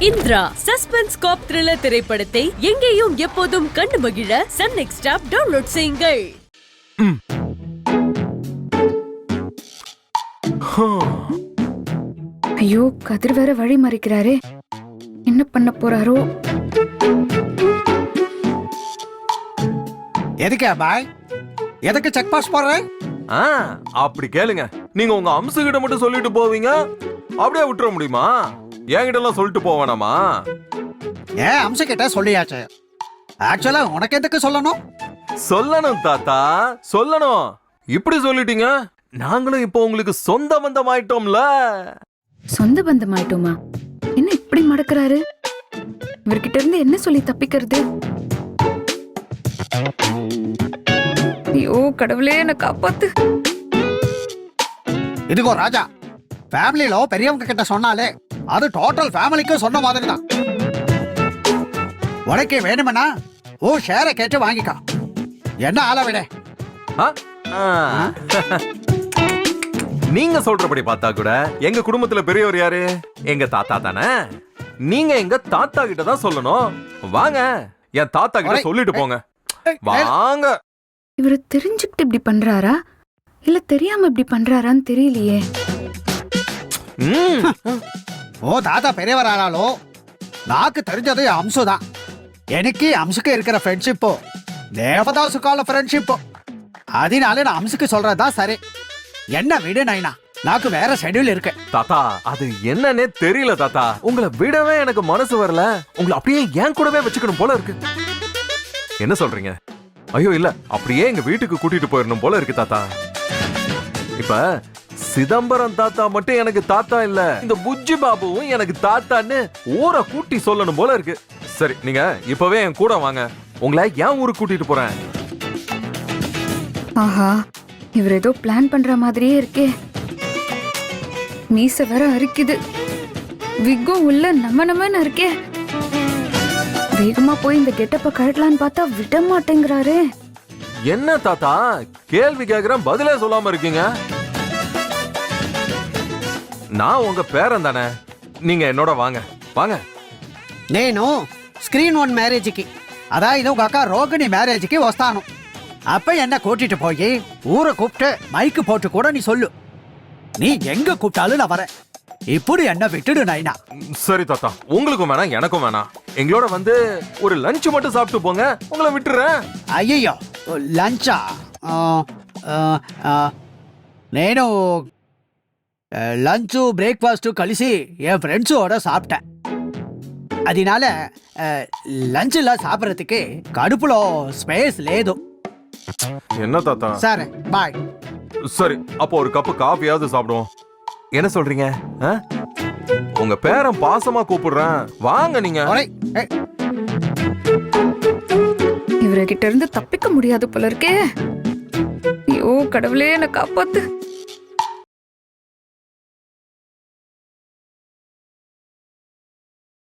Indira suspense காப் thriller திரைப்படத்தை எங்கேயும் எப்போதும் கண்டு மகிழ சன் நெக்ஸ்ட் ஆப் டவுன்லோட் செய்யுங்கள். ஐயோ, கதிர் வேற வழி மறிக்கிறாரே, என்ன பண்ண போறாரோ? எதுக்கு பாய், எதுக்கு செக் பாஸ் போடுற? அப்படி கேளுங்க. நீங்க உங்க அம்சகிட்ட மட்டும் சொல்லிட்டு போவீங்க, அப்படியே விட்டுற முடியுமா? என்கிட்ட எல்லாம் சொல்லிட்டு போவேனாமா? ஏன் அம்சகிட்ட சொல்லியாச்சு. ஆக்சுவலா உனக்கு எதுக்கு சொல்லணும்? சொல்லணும் தாத்தா, சொல்லணும். இப்படி சொல்லிட்டீங்க, நாங்களும் இப்போ உங்களுக்கு சொந்த பந்தம் ஆயிட்டோம்ல. சொந்த பந்தம் ஆயிட்டோமா? என்ன இப்படி மடக்குறாரு? இவர்கிட்ட இருந்து என்ன சொல்லி தப்பிக்கிறது? ஐயோ கடவுளே, என்ன காப்பாத்து. இதுகோ ராஜா, ஃபேமிலில பெரியவங்க கிட்ட சொன்னாலே அது டோட்டல் ஃபேமிலிக்கு சொன்ன மாதிரி தான். உனக்கு வேணுமனா ஓ ஷேரை கேட்டு வாங்கிக்கா. என்ன ஆள விட. நீங்க சொல்றபடி பார்த்தா கூட எங்க குடும்பத்துல பெரியவர் யாரு? எங்க தாத்தா தானே. நீங்க எங்க தாத்தா கிட்ட தான் சொல்லணும். வாங்க, என் தாத்தா கிட்ட சொல்லிட்டு போங்க. வாங்க. இவரு தெரிஞ்சுக்கிட்டு இப்படி பண்றாரா இல்ல தெரியாம இப்படி பண்றாரான்னு தெரியலையே. ஓ தாத்தா பெரியவர் ஆனாலும் நாக்கு தெரிஞ்சது அம்சு தான். எனக்கு அம்சுக்கு இருக்கிற ஃப்ரெண்ட்ஷிப்போ தேவதாசுக்கால ஃப்ரெண்ட்ஷிப்போ. அதனால நான் அம்சுக்கு சொல்றதுதான் சரி. என்ன விடு நைனா, நாக்கு வேற ஷெட்யூல் இருக்கு. தாத்தா அது என்னன்னே தெரியல தாத்தா. உங்களை விடவே எனக்கு மனசு வரல. உங்களை அப்படியே என் கூடவே வச்சுக்கணும் போல இருக்கு. என்ன சொல்றீங்க? ஐயோ இல்ல, அப்படியே எங்க வீட்டுக்கு கூட்டிட்டு போயிடணும் போல இருக்கு தாத்தா. இப்ப சிதம்பரம் தாத்தா மட்டும் எனக்கு தாத்தா இல்ல, இந்த புஜ்ஜி பாபுவும் எனக்கு தாத்தான்னு ஊரை கூட்டி சொல்லணும் போல இருக்கு. சரி, நீங்க இப்பவே என் கூட வாங்க, உங்களை என் ஊருக்கு கூட்டிட்டு போறேன். ஆஹா, இவர் ஏதோ பிளான் பண்ற மாதிரியே இருக்கே. மீச வேற அரிக்குது, விக்கும் உள்ள நம்மன்னு இருக்கே. வேகமா போய் இந்த கெட்டப்ப கழட்டலான்னு பார்த்தா விட மாட்டேங்கிறாரே. என்ன தாத்தா கேள்வி கேக்குறேன், பதிலே சொல்லாம இருக்கீங்க? நான் உங்க பேரன் தானே, நீங்க என்னோட வாங்க வாங்க. నేను స్క్రీన్ వన్ మ్యారేజ్కి, అదాయిదు ఒక అక్క రోగిణి మ్యారేజ్కి వస్తాను. அப்ப என்ன கூட்டிட்டு போய் ஊரை கூப்பிட்டு மைக்கு போட்டு கூட நீ சொல்லு. நீ எங்க கூப்பிட்டாலும் நான் வரேன். இப்படி என்ன விட்டுடு நைனா. சரி தாத்தா, உங்களுக்கும் வேணாம் எனக்கும் வேணாம். எங்களோட வந்து ஒரு லஞ்ச் மட்டும் சாப்பிட்டு போங்க, உங்களை விட்டுறேன். అయ్యయ్యో లంచా? నేను లంచ్ బ్రేక్ఫాస్ట్ కలిసి என் ஃப்ரெண்ட்ஸோட சாப்பிட்டேன். அதனால లంచ్ல சாப்பிட்றதுக்கு கடுப்புలో ஸ்பேஸ் లేదు. என்ன தாத்தா? சரி பாய். சரி, அப்போ ஒரு கப்பு காஃபியாவது சாப்பிடுவோம். என்ன சொல்றீங்க? உங்க பேரன் பாசமா கூப்பிடுறேன், வாங்க நீங்க. இவர்கிட்ட இருந்து தப்பிக்க முடியாது போல இருக்கே. ஐயோ கடவுளே, என்ன காப்பாத்து.